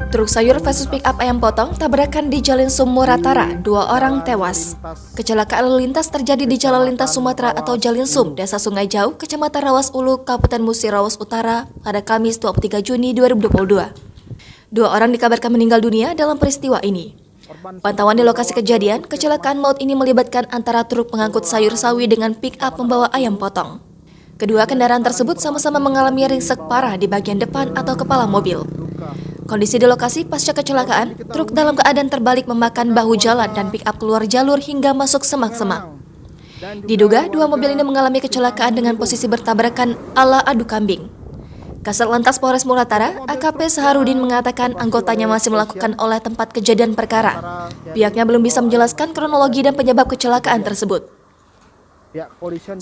Truk sayur versus pick-up ayam potong tabrakan di Jalan Sumuratara, 2 orang tewas. Kecelakaan lalu lintas terjadi di Jalan Lintas Sumatera atau Jalinsum, Desa Sungai Jauh, Kecamatan Rawas Ulu, Kabupaten Musi Rawas Utara, pada Kamis 23 Juni 2022. 2 orang dikabarkan meninggal dunia dalam peristiwa ini. Pantauan di lokasi kejadian, kecelakaan maut ini melibatkan antara truk pengangkut sayur sawi dengan pick-up pembawa ayam potong. Kedua kendaraan tersebut sama-sama mengalami ringsek parah di bagian depan atau kepala mobil. Kondisi di lokasi pasca kecelakaan, truk dalam keadaan terbalik memakan bahu jalan dan pick-up keluar jalur hingga masuk semak-semak. Diduga, 2 mobil ini mengalami kecelakaan dengan posisi bertabrakan ala adu kambing. Kasat Lantas Polres Muratara, AKP Saharudin mengatakan anggotanya masih melakukan olah tempat kejadian perkara. Pihaknya belum bisa menjelaskan kronologi dan penyebab kecelakaan tersebut.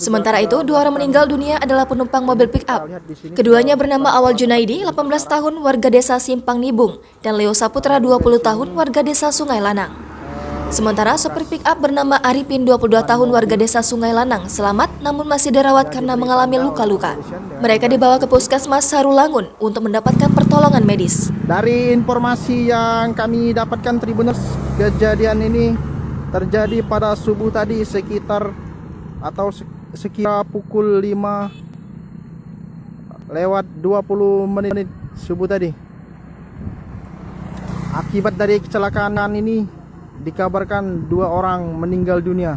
Sementara itu, 2 orang meninggal dunia adalah penumpang mobil pick-up. Keduanya bernama Awal Junaidi, 18 tahun, warga desa Simpang Nibung, dan Leo Saputra, 20 tahun, warga desa Sungai Lanang. Sementara sopir pick-up bernama Arifin, 22 tahun, warga desa Sungai Lanang, selamat namun masih dirawat karena mengalami luka-luka. Mereka dibawa ke Puskesmas Sarulangun untuk mendapatkan pertolongan medis. Dari informasi yang kami dapatkan Tribuners, kejadian ini terjadi pada subuh tadi sekitar pukul 5 lewat 20 menit subuh tadi. Akibat dari kecelakaan ini dikabarkan 2 orang meninggal dunia.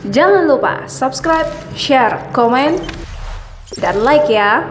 Jangan lupa subscribe, share, komen, dan like ya.